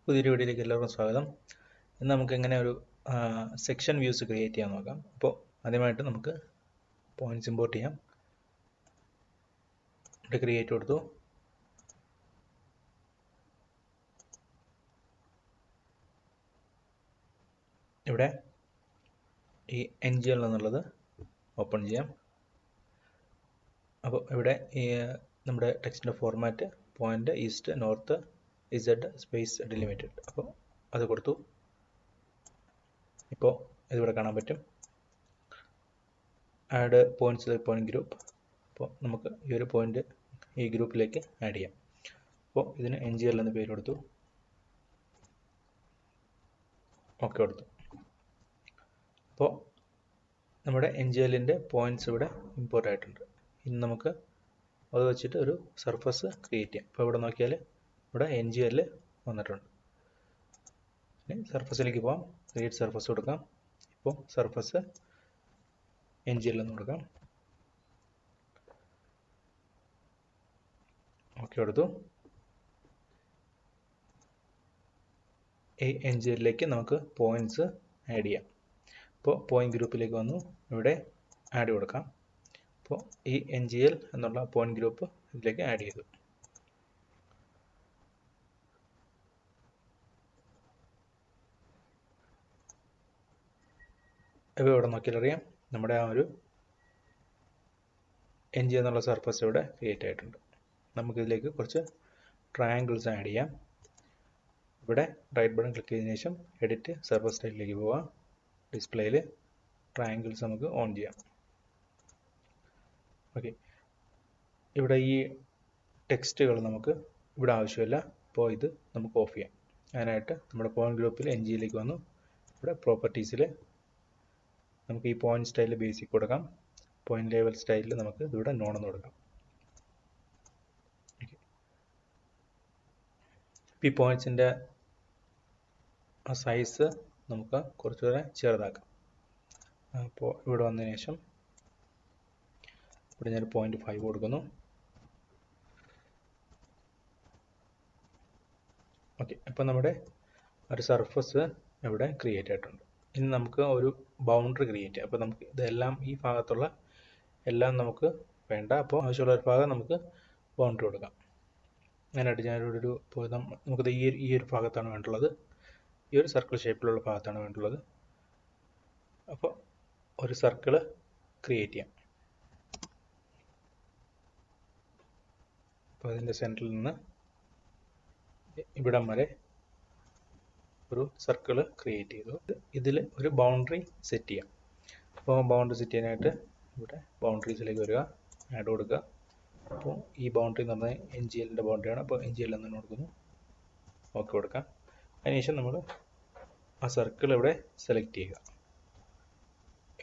പുതിയൊരു വീഡിയോയിലേക്ക് എല്ലാവർക്കും സ്വാഗതം. ഇന്ന് നമുക്ക് എങ്ങനെ ഒരു സെക്ഷൻ വ്യൂസ് ക്രിയേറ്റ് ചെയ്യാൻ നോക്കാം. അപ്പോൾ ആദ്യമായിട്ട് നമുക്ക് പോയിന്റ്സ് ഇമ്പോർട്ട് ചെയ്യാം. ഇവിടെ ക്രിയേറ്റ് കൊടുത്തു. ഇവിടെ ഈ NGL എന്നുള്ളത് ഓപ്പൺ ചെയ്യാം. അപ്പോൾ ഇവിടെ ഈ നമ്മുടെ ടെക്സ്റ്റിൻ്റെ format point east north Z space delimited. അപ്പോൾ അത് കൊടുത്തു. ഇപ്പോൾ ഇതിവിടെ കാണാൻ പറ്റും. Add points point group. അപ്പോൾ നമുക്ക് ഈ ഒരു പോയിന്റ് ഈ ഗ്രൂപ്പിലേക്ക് ആഡ് ചെയ്യാം. അപ്പോൾ ഇതിന് NGL എന്ന് പേര് കൊടുത്തു. ഓക്കെ കൊടുത്തു. അപ്പോൾ നമ്മുടെ NGLൻ്റെ പോയിന്റ്സ് ഇവിടെ ഇമ്പോർട്ട് ആയിട്ടുണ്ട്. ഇനി നമുക്ക് അത് വെച്ചിട്ട് ഒരു സർഫസ് ക്രിയേറ്റ് ചെയ്യാം. അപ്പോൾ ഇവിടെ നോക്കിയാൽ ഇവിടെ NGL വന്നിട്ടുണ്ട്. ഇനി സർഫസിലേക്ക് പോകാം. ക്രിയേറ്റ് സർഫസ് കൊടുക്കാം. ഇപ്പോൾ സർഫസ് NGL എന്ന് കൊടുക്കാം. ഓക്കെ കൊടുത്തു. ഈ NGLലേക്ക് നമുക്ക് പോയിന്റ്സ് ആഡ് ചെയ്യാം. അപ്പോൾ പോയിന്റ് ഗ്രൂപ്പിലേക്ക് വന്നു. ഇവിടെ ആഡ് കൊടുക്കാം. അപ്പോൾ ഈ NGL എന്നുള്ള പോയിന്റ് ഗ്രൂപ്പ് ഇതിലേക്ക് ആഡ് ചെയ്തു. ഇപ്പോൾ ഇവിടെ നോക്കിയാൽ അറിയാം നമ്മുടെ ആ ഒരു NGL എന്നുള്ള സർഫസ് ഇവിടെ ക്രിയേറ്റ് ആയിട്ടുണ്ട്. നമുക്കിതിലേക്ക് കുറച്ച് ട്രയാങ്കിൾസ് ആഡ് ചെയ്യാം. ഇവിടെ റൈറ്റ് ബട്ടൺ ക്ലിക്ക് ചെയ്തതിനു ശേഷം എഡിറ്റ് സർഫസ് സ്റ്റൈലിലേക്ക് പോവാം. ഡിസ്പ്ലേയിൽ ട്രയാങ്കിൾസ് നമുക്ക് ഓൺ ചെയ്യാം. ഓക്കെ, ഇവിടെ ഈ ടെക്സ്റ്റുകൾ നമുക്ക് ഇവിടെ ആവശ്യമില്ല. അപ്പോൾ ഇത് നമുക്ക് ഓഫ് ചെയ്യാം. അതിനായിട്ട് നമ്മുടെ പോയിന്റ് ഗ്രൂപ്പിൽ NGലേക്ക് വന്നു. ഇവിടെ പ്രോപ്പർട്ടീസിൽ നമുക്ക് ഈ പോയിന്റ് സ്റ്റൈൽ ബേസിക് കൊടുക്കാം. പോയിന്റ് ലേവൽ സ്റ്റൈലിൽ നമുക്ക് ഇവിടെ നോൺ എന്ന് കൊടുക്കാം. ഈ പോയിന്റ്സിൻ്റെ ആ സൈസ് നമുക്ക് കുറച്ചുകൂടെ ചെറുതാക്കാം. അപ്പോൾ ഇവിടെ വന്നതിന് ശേഷം ഇവിടെ ഞാൻ 0.5 കൊടുക്കുന്നു. ഓക്കെ, അപ്പോൾ നമ്മുടെ ഒരു സർഫസ് ഇവിടെ ക്രിയേറ്റ് ആയിട്ടുണ്ട്. ഇനി നമുക്ക് ഒരു ബൗണ്ടറി ക്രിയേറ്റ് ചെയ്യാം. അപ്പോൾ നമുക്ക് ഇതെല്ലാം ഈ ഭാഗത്തുള്ള എല്ലാം നമുക്ക് വേണ്ട. അപ്പോൾ ആവശ്യമുള്ള ഒരു ഭാഗം നമുക്ക് ബൗണ്ടറി കൊടുക്കാം. അതിനായിട്ട് ഞാനിവിടെ ഒരു നമുക്കിത് ഈ ഒരു ഭാഗത്താണ് വേണ്ടുള്ളത്. ഈ ഒരു സർക്കിൾ ഷേപ്പിലുള്ള ഭാഗത്താണ് വേണ്ടുള്ളത്. അപ്പോൾ ഒരു സർക്കിള് ക്രിയേറ്റ് ചെയ്യാം. അപ്പോൾ അതിൻ്റെ സെൻറ്ററിൽ നിന്ന് ഇവിടം വരെ ഒരു സർക്കിള് ക്രിയേറ്റ് ചെയ്തു. ഇതിൽ ഒരു ബൗണ്ടറി സെറ്റ് ചെയ്യാം. അപ്പോൾ ബൗണ്ടറി സെറ്റ് ചെയ്യാനായിട്ട് ഇവിടെ ബൗണ്ടറീസിലേക്ക് വരിക, ആഡ് കൊടുക്കുക. അപ്പോൾ ഈ ബൗണ്ടറി എന്ന് പറഞ്ഞാൽ NGLൻ്റെ ബൗണ്ടറിയാണ്. അപ്പോൾ NGL എന്ന് കൊടുക്കുന്നു. ഓക്കെ കൊടുക്കാം. അതിനുശേഷം നമ്മൾ ആ സർക്കിൾ ഇവിടെ സെലക്ട് ചെയ്യുക.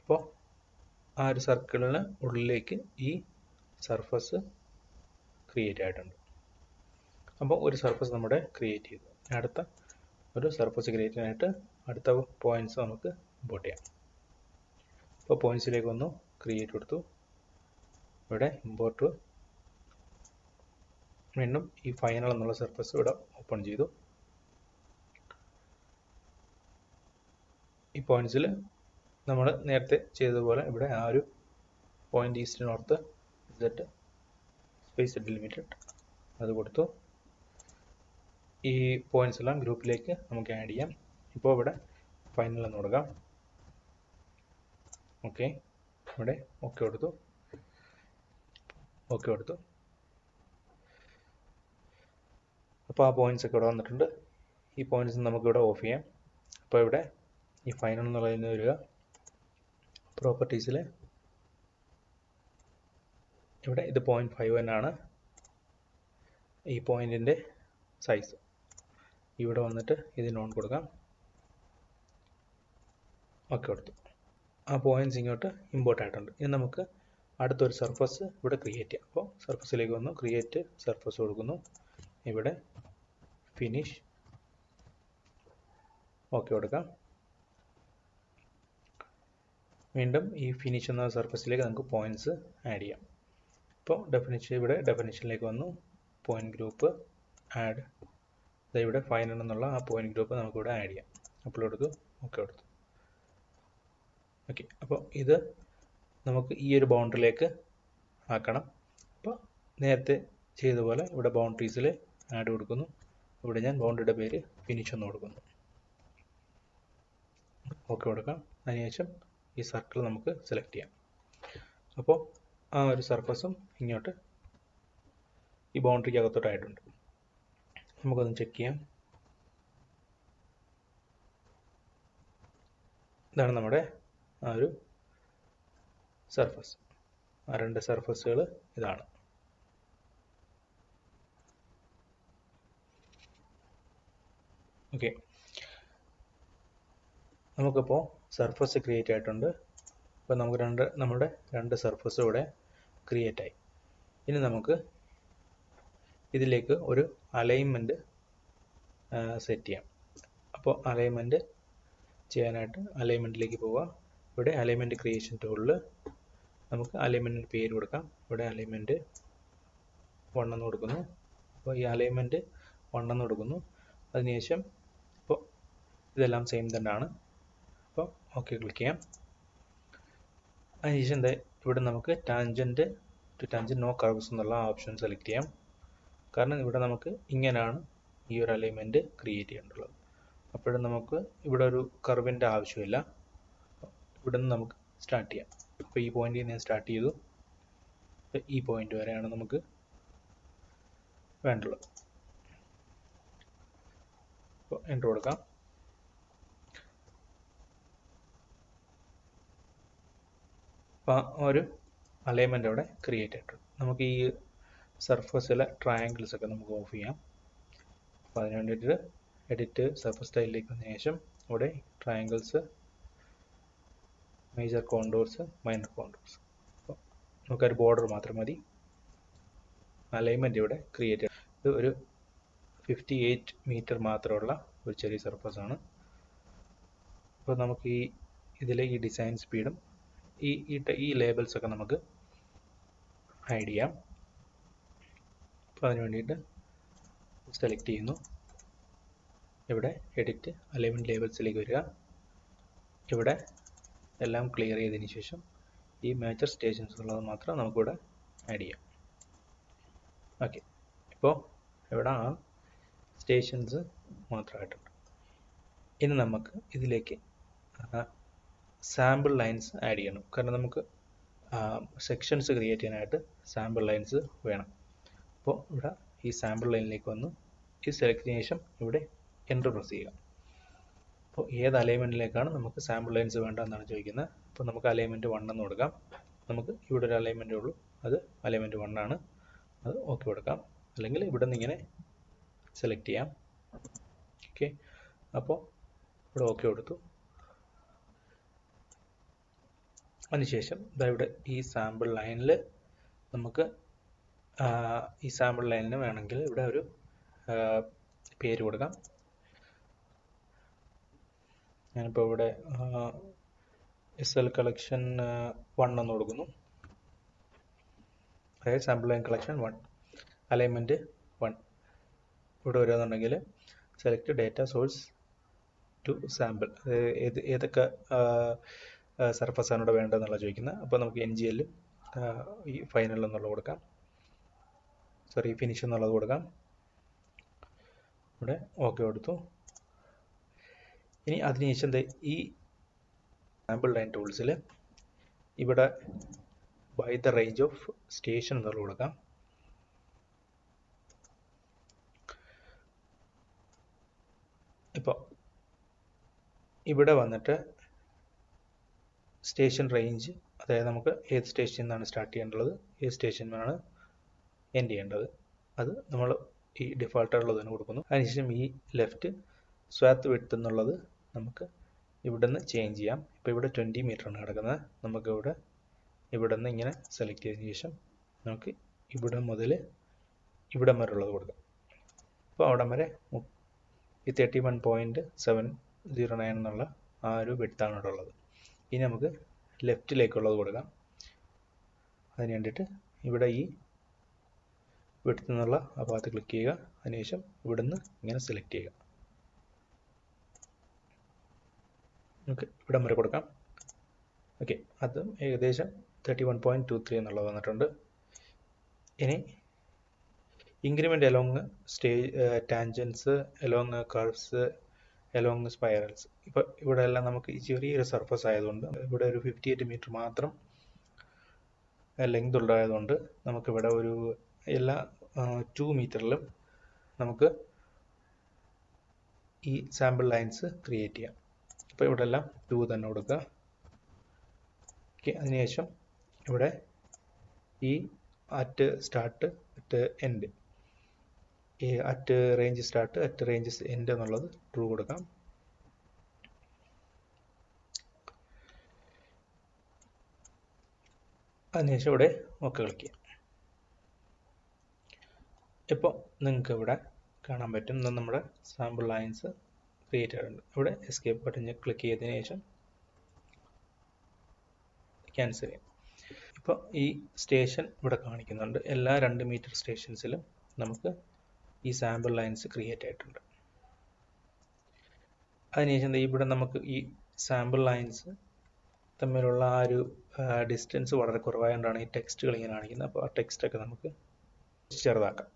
ഇപ്പോൾ ആ ഒരു സർക്കിളിന് ഉള്ളിലേക്ക് ഈ സർഫസ് ക്രിയേറ്റ് ആയിട്ടുണ്ട്. അപ്പോൾ ഒരു സർഫസ് നമ്മുടെ ക്രിയേറ്റ് ചെയ്തു. അടുത്ത ഒരു സർഫസ് ക്രിയേറ്റ് ചെയ്യാനായിട്ട് അടുത്ത പോയിന്റ്സ് നമുക്ക് ഇമ്പോർട്ട് ചെയ്യാം. അപ്പോൾ പോയിന്റ്സിലേക്ക് വന്നു, ക്രിയേറ്റ് കൊടുത്തു. ഇവിടെ ഇമ്പോർട്ട്, വീണ്ടും ഈ ഫൈനൽ എന്നുള്ള സർഫസ് ഇവിടെ ഓപ്പൺ ചെയ്തു. ഈ പോയിന്റ്സിൽ നമ്മൾ നേരത്തെ ചെയ്തതുപോലെ ഇവിടെ ആ ഒരു point east north Z space ഡിലിമിറ്റഡ് അത് കൊടുത്തു. ഈ പോയിന്റ്സ് എല്ലാം ഗ്രൂപ്പിലേക്ക് നമുക്ക് ആഡ് ചെയ്യാം. ഇപ്പോൾ ഇവിടെ ഫൈനൽ എന്ന് കൊടുക്കാം. ഓക്കെ, ഇവിടെ ഓക്കെ കൊടുത്തു. ഓക്കെ കൊടുത്തു. അപ്പോൾ ആ പോയിന്റ്സ് ഒക്കെ ഇവിടെ വന്നിട്ടുണ്ട്. ഈ പോയിന്റ്സ് നമുക്കിവിടെ ഓഫ് ചെയ്യാം. അപ്പോൾ ഇവിടെ ഈ ഫൈനൽ എന്നുള്ളതിന് വരിക, പ്രോപ്പർട്ടീസിൽ ഇവിടെ ഇത് 0.5 തന്നെയാണ് ഈ പോയിന്റിൻ്റെ സൈസ്. ഇവിടെ വന്നിട്ട് ഇത് നോൺ കൊടുക്കാം. ഓക്കെ കൊടുത്തു. ആ പോയിന്റ്സ് ഇങ്ങോട്ട് ഇമ്പോർട്ട് ആയിട്ടുണ്ട്. ഇനി നമുക്ക് അടുത്തൊരു സർഫസ് ഇവിടെ ക്രിയേറ്റ് ചെയ്യാം. അപ്പോൾ സർഫസിലേക്ക് വന്നു, ക്രിയേറ്റ് സർഫസ് കൊടുക്കുന്നു. ഇവിടെ ഫിനിഷ്, ഓക്കെ കൊടുക്കാം. വീണ്ടും ഈ ഫിനിഷ് എന്ന സർഫസിലേക്ക് നമുക്ക് പോയിന്റ്സ് ആഡ് ചെയ്യാം. ഇപ്പോൾ ഇവിടെ ഡെഫിനിഷനിലേക്ക് വന്നു, പോയിന്റ് ഗ്രൂപ്പ് ആഡ് ഇവിടെ ഫൈനൽ എന്നുള്ള ആ പോയിന്റ് ഗ്രൂപ്പ് നമുക്കിവിടെ ആഡ് ചെയ്യാം. അപ്ലോഡ് കൊടുത്തു, ഓക്കെ കൊടുത്തു. ഓക്കെ, അപ്പോൾ ഇത് നമുക്ക് ഈ ഒരു ബൗണ്ടറിയിലേക്ക് ആക്കണം. അപ്പോൾ നേരത്തെ ചെയ്ത പോലെ ഇവിടെ ബൗണ്ടറീസിൽ ആഡ് കൊടുക്കുന്നു. ഇവിടെ ഞാൻ ബൗണ്ടറിയുടെ പേര് ഫിനിഷ് എന്ന് കൊടുക്കുന്നു. ഓക്കെ കൊടുക്കാം. അതിനുശേഷം ഈ സർക്കിൾ നമുക്ക് സെലക്ട് ചെയ്യാം. അപ്പോൾ ആ ഒരു സർഫസും ഇങ്ങോട്ട് ഈ ബൗണ്ടറിക്ക് അകത്തോട്ടായിട്ടുണ്ട്. നമുക്കൊന്ന് ചെക്ക് ചെയ്യാം. ഇതാണ് നമ്മുടെ ആ ഒരു സർഫസ്. ആ രണ്ട് സർഫസുകൾ ഇതാണ്. ഓക്കെ, നമുക്കിപ്പോൾ സർഫസ് ക്രിയേറ്റ് ആയിട്ടുണ്ട്. അപ്പോൾ നമുക്ക് നമ്മുടെ രണ്ട് സർഫസ് ഇവിടെ ക്രിയേറ്റ് ആയി. ഇനി നമുക്ക് ഇതിലേക്ക് ഒരു അലൈൻമെൻറ്റ് സെറ്റ് ചെയ്യാം. അപ്പോൾ അലൈൻമെൻറ്റ് ചെയ്യാനായിട്ട് അലൈൻമെൻറ്റിലേക്ക് പോവുക. ഇവിടെ അലൈൻമെൻറ്റ് ക്രിയേഷൻ ടൂളിൽ നമുക്ക് അലൈൻമെൻറ്റിന് പേര് കൊടുക്കാം. ഇവിടെ അലൈൻമെൻറ്റ് 1 എന്ന് കൊടുക്കുന്നു. അപ്പോൾ ഈ അലൈൻമെൻറ്റ് 1 എന്ന് കൊടുക്കുന്നു. അതിനുശേഷം ഇപ്പോൾ ഇതെല്ലാം സെയിം തന്നെയാണ്. അപ്പോൾ ഓക്കെ ക്ലിക്ക് ചെയ്യാം. അതിനുശേഷം ഇവിടെ നമുക്ക് tangent to tangent no curves എന്നുള്ള ഓപ്ഷൻ സെലക്ട് ചെയ്യാം. കാരണം ഇവിടെ നമുക്ക് ഇങ്ങനെയാണ് ഈ ഒരു അലൈൻമെൻറ്റ് ക്രിയേറ്റ് ചെയ്യേണ്ടത്. അപ്പോഴും നമുക്ക് ഇവിടെ ഒരു കർവിൻ്റെ ആവശ്യമില്ല. ഇവിടെ നിന്ന് നമുക്ക് സ്റ്റാർട്ട് ചെയ്യാം. അപ്പോൾ ഈ പോയിന്റിൽ ഞാൻ സ്റ്റാർട്ട് ചെയ്തു. ഈ പോയിന്റ് വരെയാണ് നമുക്ക് വേണ്ടുള്ളത്. അപ്പോൾ എൻ്റർ കൊടുക്കാം. അപ്പോൾ ഒരു അലൈൻമെൻറ്റ് അവിടെ ക്രിയേറ്റ് ആയിട്ടുണ്ട്. നമുക്ക് ഈ സർഫസിലെ ട്രയാങ്കിൾസ് ഒക്കെ നമുക്ക് ഓഫ് ചെയ്യാം. അപ്പോൾ അതിന് വേണ്ടിയിട്ട് എഡിറ്റ് സർഫസ് സ്റ്റൈലിലേക്ക് വന്ന ശേഷം ഇവിടെ triangles, major contours, minor contours. അപ്പോൾ നമുക്കൊരു ബോർഡർ മാത്രം മതി. അലൈൻമെൻറ്റ് ഇവിടെ ക്രിയേറ്റ് ചെയ്യും. ഇത് ഒരു 58 മീറ്റർ മാത്രമുള്ള ഒരു ചെറിയ സർഫസ് ആണ്. അപ്പോൾ നമുക്ക് ഇതിലെ ഈ ഡിസൈൻ സ്പീഡും ഈ ലേബൽസ് ഒക്കെ നമുക്ക് ആഡ് ചെയ്യാം. അപ്പോൾ അതിന് വേണ്ടിയിട്ട് സെലക്ട് ചെയ്യുന്നു. ഇവിടെ എഡിറ്റ് അലൈൻമെൻറ്റ് ലേബൽസിലേക്ക് വരിക. ഇവിടെ എല്ലാം ക്ലിയർ ചെയ്തതിന് ശേഷം ഈ മേജർ സ്റ്റേഷൻസ് ഉള്ളത് മാത്രം നമുക്കിവിടെ ആഡ് ചെയ്യാം. ഓക്കെ, ഇപ്പോൾ ഇവിടെ ആ സ്റ്റേഷൻസ് മാത്രമായിട്ടുണ്ട്. ഇനി നമുക്ക് ഇതിലേക്ക് സാമ്പിൾ ലൈൻസ് ആഡ് ചെയ്യണം. കാരണം നമുക്ക് സെക്ഷൻസ് ക്രിയേറ്റ് ചെയ്യാനായിട്ട് സാമ്പിൾ ലൈൻസ് വേണം. അപ്പോൾ ഇവിടെ ഈ സാമ്പിൾ ലൈനിലേക്ക് വന്ന് ഈ സെലക്ട് ചെയ്തതിനു ശേഷം ഇവിടെ എൻ്റർ പ്രസ് ചെയ്യുക. അപ്പോൾ ഏത് അലൈൻമെൻറ്റിലേക്കാണ് നമുക്ക് സാമ്പിൾ ലൈൻസ് വേണ്ടതെന്നാണ് ചോദിക്കുന്നത്. അപ്പോൾ നമുക്ക് അലൈൻമെൻറ്റ് 1 എന്ന് കൊടുക്കാം. നമുക്ക് ഇവിടെ ഒരു അലൈൻമെൻറ്റേ ഉള്ളൂ, അത് അലൈൻമെൻറ്റ് 1 ആണ്. അത് ഓക്കെ കൊടുക്കാം. അല്ലെങ്കിൽ ഇവിടെ നിന്ന് ഇങ്ങനെ സെലക്ട് ചെയ്യാം. ഓക്കെ, അപ്പോൾ ഇവിടെ ഓക്കെ കൊടുത്തു. അതിനുശേഷം ഇവിടെ ഈ സാമ്പിൾ ലൈനിൽ നമുക്ക് ഈ സാമ്പിൾ ലൈനിന് വേണമെങ്കിൽ ഇവിടെ ഒരു പേര് കൊടുക്കാം. ഞാനിപ്പോൾ ഇവിടെ SL കളക്ഷൻ 1 എന്ന് കൊടുക്കുന്നു. അതായത് സാമ്പിൾ ലൈൻ കളക്ഷൻ 1, അലൈൻമെൻറ്റ് 1. ഇവിടെ വരികയെന്നുണ്ടെങ്കിൽ select data source to sample, ഏതൊക്കെ സർഫസ് ആണ് ഇവിടെ വേണ്ടതെന്നുള്ള ചോദിക്കുന്നത്. അപ്പോൾ നമുക്ക് NGL ഈ ഫൈനൽ എന്നുള്ളത് കൊടുക്കാം. സോറി, ഫിനിഷ് എന്നുള്ളത് കൊടുക്കാം. ഇവിടെ ഓക്കെ കൊടുത്തു. ഇനി അതിനുശേഷം ഈ സാമ്പിൾ ലൈൻ ടൂൾസിൽ ഇവിടെ by the range of station എന്നുള്ളത് കൊടുക്കാം. ഇപ്പോൾ ഇവിടെ വന്നിട്ട് സ്റ്റേഷൻ റേഞ്ച്, അതായത് നമുക്ക് ഏത് സ്റ്റേഷനിൽ നിന്നാണ് സ്റ്റാർട്ട് ചെയ്യേണ്ടത്, ഏത് സ്റ്റേഷനിലാണ് എൻഡ് ചെയ്യേണ്ടത്, അത് നമ്മൾ ഈ ഡിഫോൾട്ടായിട്ടുള്ളത് തന്നെ കൊടുക്കുന്നു. അതിനുശേഷം ഈ ലെഫ്റ്റ് സ്വാത്ത് വിഡ്ത്ത് എന്നുള്ളത് നമുക്ക് ഇവിടെ നിന്ന് ചേഞ്ച് ചെയ്യാം. ഇപ്പോൾ ഇവിടെ 20 മീറ്റർ ആണ് കിടക്കുന്നത്. നമുക്ക് ഇവിടെ നിന്ന് ഇങ്ങനെ സെലക്ട് ചെയ്തതിന് ശേഷം നമുക്ക് ഇവിടെ മുതൽ ഇവിടം വരെ ഉള്ളത് കൊടുക്കാം. അപ്പോൾ അവിടം വരെ ഈ 31.709 എന്നുള്ള ആ ഒരു വിഡ്ത്താണ് ഇവിടെ ഉള്ളത്. ഇനി നമുക്ക് ലെഫ്റ്റിലേക്കുള്ളത് കൊടുക്കാം. അതിന് വേണ്ടിയിട്ട് ഇവിടെ ഈ വിഡ്ത്ത് എന്നുള്ള ആ ഭാഗത്ത് ക്ലിക്ക് ചെയ്യുക. അതിനുശേഷം ഇവിടുന്ന് ഇങ്ങനെ സെലക്ട് ചെയ്യുക. ഓക്കെ, ഇവിടം വരെ കൊടുക്കാം. ഓക്കെ, അതും ഏകദേശം 31.23 എന്നുള്ളത് വന്നിട്ടുണ്ട്. ഇനി increment along tangents, along curves, along spirals. ഇപ്പോൾ ഇവിടെ എല്ലാം നമുക്ക് ഈ ചെറിയൊരു സർഫസ് ആയതുകൊണ്ട് ഇവിടെ ഒരു 58 മീറ്റർ മാത്രം ലെങ്ത് ഉള്ളതായതുകൊണ്ട് നമുക്കിവിടെ ഒരു എല്ലാ 2 മീറ്ററിലും നമുക്ക് ഈ സാമ്പിൾ ലൈൻസ് ക്രിയേറ്റ് ചെയ്യാം. അപ്പോൾ ഇവിടെ എല്ലാം 2 തന്നെ കൊടുക്കുക. ഓക്കെ, അതിനുശേഷം ഇവിടെ ഈ അറ്റ് സ്റ്റാർട്ട്, അറ്റ് എൻഡ്, ഈ at range start, at range end എന്നുള്ളത് ട്രൂ കൊടുക്കാം. അതിനുശേഷം ഇവിടെ ഓക്കെ ക്ലിക്ക് ചെയ്യാം. ഇപ്പോൾ നിങ്ങൾക്ക് ഇവിടെ കാണാൻ പറ്റും നമ്മുടെ സാമ്പിൾ ലൈൻസ് ക്രിയേറ്റ് ആയിട്ടുണ്ട്. ഇവിടെ എസ്കേപ്പ് ബട്ടൺ ക്ലിക്ക് ചെയ്തതിന് ശേഷം ക്യാൻസൽ ചെയ്യാം. ഇപ്പോൾ ഈ സ്റ്റേഷൻ ഇവിടെ കാണിക്കുന്നുണ്ട്. എല്ലാ 2 മീറ്റർ സ്റ്റേഷൻസിലും നമുക്ക് ഈ സാമ്പിൾ ലൈൻസ് ക്രിയേറ്റ് ആയിട്ടുണ്ട്. അതിനുശേഷം ഇവിടെ നമുക്ക് ഈ സാമ്പിൾ ലൈൻസ് തമ്മിലുള്ള ആ ഒരു ഡിസ്റ്റൻസ് വളരെ കുറവായതുകൊണ്ടാണ് ഈ ടെക്സ്റ്റുകൾ ഇങ്ങനെ കാണിക്കുന്നത്. അപ്പോൾ ആ ടെക്സ്റ്റൊക്കെ നമുക്ക് ചെറുതാക്കാം.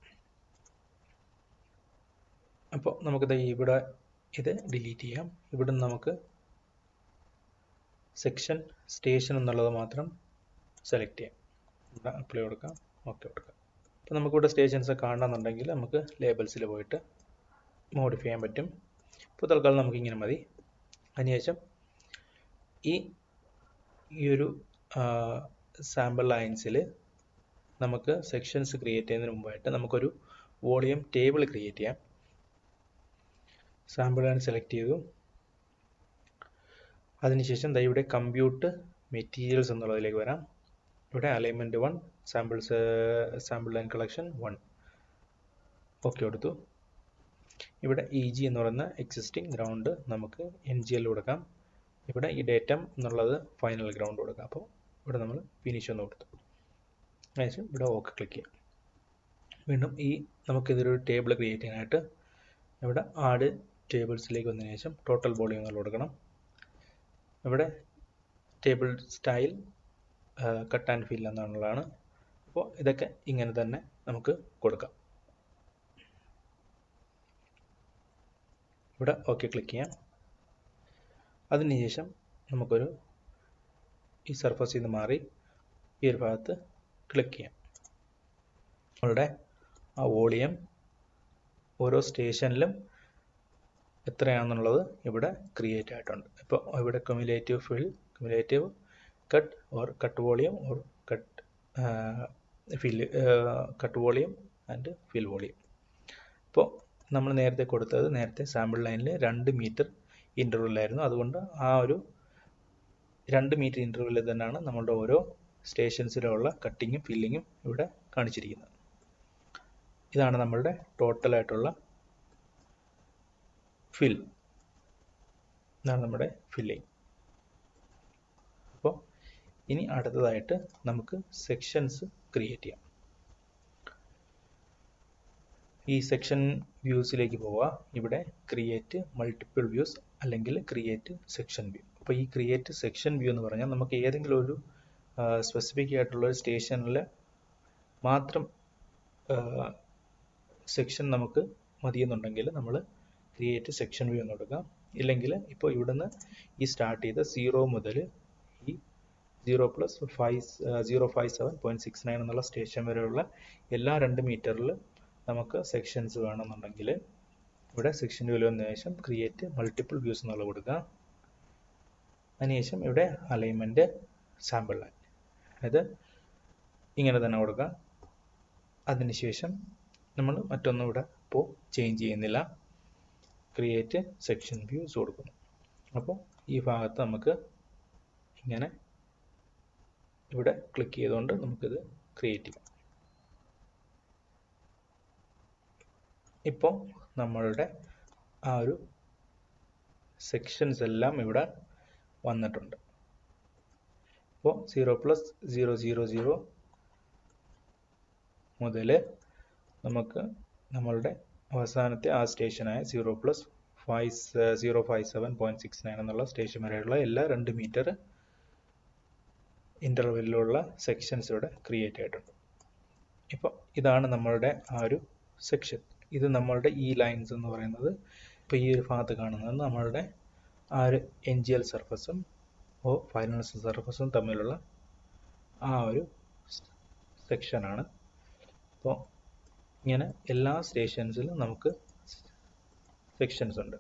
അപ്പോൾ നമുക്കിത് ഇവിടെ ഇത് ഡിലീറ്റ് ചെയ്യാം. ഇവിടെ നമുക്ക് സെക്ഷൻ സ്റ്റേഷൻ എന്നുള്ളത് മാത്രം സെലക്ട് ചെയ്യാം. ഇവിടെ അപ്ലൈ കൊടുക്കാം, ഓക്കെ കൊടുക്കാം. അപ്പോൾ നമുക്കിവിടെ സ്റ്റേഷൻസ് കാണണമെന്നുണ്ടെങ്കിൽ നമുക്ക് ലേബൽസിൽ പോയിട്ട് മോഡിഫൈ ചെയ്യാൻ പറ്റും. ഇപ്പോൾ തൽക്കാലം നമുക്ക് ഇങ്ങനെ മതി. അതിനുശേഷം ഈ ഒരു സാമ്പിൾ ലൈൻസിൽ നമുക്ക് സെക്ഷൻസ് ക്രിയേറ്റ് ചെയ്യുന്നതിന് മുമ്പായിട്ട് നമുക്കൊരു വോളിയം ടേബിൾ ക്രിയേറ്റ് ചെയ്യാം. സാമ്പിൾ ലൈൻ സെലക്ട് ചെയ്തു. അതിനുശേഷം ഇവിടെ കമ്പ്യൂട്ട് മെറ്റീരിയൽസ് എന്നുള്ളതിലേക്ക് വരാം. ഇവിടെ alignment 1, sample line collection 1 okay കൊടുത്തു. ഇവിടെ EG എന്ന് പറയുന്ന എക്സിസ്റ്റിംഗ് ഗ്രൗണ്ട് നമുക്ക് NGL കൊടുക്കാം. ഇവിടെ ഈ ഡേറ്റം എന്നുള്ളത് ഫൈനൽ ഗ്രൗണ്ട് കൊടുക്കാം. അപ്പോൾ ഇവിടെ നമ്മൾ ഫിനിഷ് ഒന്ന് കൊടുത്തു. അതിനുശേഷം ഇവിടെ ഓക്കെ ക്ലിക്ക് ചെയ്യാം. വീണ്ടും നമുക്കിതൊരു ടേബിൾ ക്രിയേറ്റ് ചെയ്യാനായിട്ട് ഇവിടെ ആഡ് ടേബിൾസിലേക്ക് വന്നതിന് ശേഷം ടോട്ടൽ വോളിയം എന്നുള്ള കൊടുക്കണം. ഇവിടെ table style cut and fill എന്നുള്ളതാണ്. അപ്പോൾ ഇതൊക്കെ ഇങ്ങനെ തന്നെ നമുക്ക് കൊടുക്കാം. ഇവിടെ ഓക്കെ ക്ലിക്ക് ചെയ്യാം. അതിനുശേഷം നമുക്കൊരു ഈ സർഫസിൽ നിന്ന് മാറി ഈ ഒരു ഭാഗത്ത് ക്ലിക്ക് ചെയ്യാം. നമ്മളുടെ ആ വോളിയം ഓരോ സ്റ്റേഷനിലും എത്രയാണെന്നുള്ളത് ഇവിടെ ക്രിയേറ്റ് ആയിട്ടുണ്ട്. ഇപ്പോൾ ഇവിടെ cumulative fill, cumulative cut or cut volume or cut fill, cut volume and fill volume. ഇപ്പോൾ നമ്മൾ നേരത്തെ കൊടുത്തത് നേരത്തെ സാമ്പിൾ ലൈനിൽ 2 മീറ്റർ ഇൻ്റർവെല്ലായിരുന്നു. അതുകൊണ്ട് ആ ഒരു 2 മീറ്റർ ഇൻ്റർവെല്ലിൽ തന്നെയാണ് നമ്മളുടെ ഓരോ സ്റ്റേഷൻസിലുള്ള കട്ടിങ്ങും ഫില്ലിങ്ങും ഇവിടെ കാണിച്ചിരിക്കുന്നത്. ഇതാണ് നമ്മളുടെ ടോട്ടലായിട്ടുള്ള ഫിൽ. ഇതാണ് നമ്മുടെ ഫില്ലിങ്. അപ്പോൾ ഇനി അടുത്തതായിട്ട് നമുക്ക് സെക്ഷൻസ് ക്രിയേറ്റ് ചെയ്യാം. ഈ സെക്ഷൻ വ്യൂസിലേക്ക് പോവുക. ഇവിടെ ക്രിയേറ്റ് മൾട്ടിപ്പിൾ വ്യൂസ് അല്ലെങ്കിൽ ക്രിയേറ്റ് സെക്ഷൻ വ്യൂ. അപ്പോൾ ഈ ക്രിയേറ്റ് സെക്ഷൻ വ്യൂ എന്ന് പറഞ്ഞാൽ നമുക്ക് ഏതെങ്കിലും ഒരു സ്പെസിഫിക് ആയിട്ടുള്ള ഒരു സ്റ്റേഷനിൽ മാത്രം സെക്ഷൻ നമുക്ക് മതിയെന്നുണ്ടെങ്കിൽ നമ്മൾ ക്രിയേറ്റ് സെക്ഷൻ വ്യൂ എന്ന് കൊടുക്കാം. ഇല്ലെങ്കിൽ ഇപ്പോൾ ഇവിടുന്ന് ഈ സ്റ്റാർട്ട് ചെയ്ത 0 മുതൽ ഈ 0+057.69 എന്നുള്ള സ്റ്റേഷൻ വരെയുള്ള എല്ലാ 2 മീറ്ററിൽ നമുക്ക് സെക്ഷൻസ് വേണമെന്നുണ്ടെങ്കിൽ ഇവിടെ സെക്ഷൻ വ്യൂ വന്നതിന് ശേഷം ക്രിയേറ്റ് മൾട്ടിപ്പിൾ വ്യൂസ് എന്നുള്ള കൊടുക്കുക. അതിനുശേഷം ഇവിടെ അലൈൻമെൻറ്റ് സാമ്പിൾ ലൈൻ, അതായത് ഇങ്ങനെ തന്നെ കൊടുക്കുക. അതിനുശേഷം നമ്മൾ മറ്റൊന്നും ഇവിടെ ഇപ്പോൾ ചേഞ്ച് ചെയ്യുന്നില്ല, ക്രിയേറ്റ് സെക്ഷൻ വ്യൂസ് കൊടുക്കുന്നു. അപ്പോൾ ഈ ഭാഗത്ത് നമുക്ക് ഇങ്ങനെ ഇവിടെ ക്ലിക്ക് ചെയ്തുകൊണ്ട് നമുക്കിത് ക്രിയേറ്റ് ചെയ്യാം. ഇപ്പോൾ നമ്മളുടെ ആ ഒരു സെക്ഷൻസ് എല്ലാം ഇവിടെ വന്നിട്ടുണ്ട്. അപ്പോൾ 0+000 മുതൽ നമുക്ക് നമ്മളുടെ അവസാനത്തെ ആ സ്റ്റേഷനായ 057.69 എന്നുള്ള സ്റ്റേഷൻ വരെയുള്ള എല്ലാ 2 മീറ്റർ ഇൻ്റർവെല്ലിലുള്ള സെക്ഷൻസ് ഇവിടെ ക്രിയേറ്റ് ആയിട്ടുണ്ട്. ഇപ്പോൾ ഇതാണ് നമ്മളുടെ ആ ഒരു സെക്ഷൻ. ഇത് നമ്മളുടെ ഈ ലൈൻസ് എന്ന് പറയുന്നത്, ഇപ്പോൾ ഈ ഒരു ഭാഗത്ത് കാണുന്നത് നമ്മളുടെ ആ ഒരു NGL സർഫസും ഫൈനൽ സർഫസും തമ്മിലുള്ള ആ ഒരു സെക്ഷനാണ്. അപ്പോൾ ഇങ്ങനെ എല്ലാ സ്റ്റേഷൻസിലും നമുക്ക് സെക്ഷൻസ് ഉണ്ട്.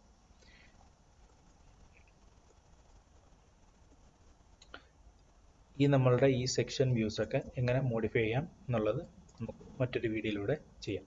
ഈ നമ്മളുടെ ഈ സെക്ഷൻ വ്യൂസ് ഒക്കെ എങ്ങനെ മോഡിഫൈ ചെയ്യാം എന്നുള്ളത് നമുക്ക് മറ്റൊരു വീഡിയോയിലൂടെ ചെയ്യാം.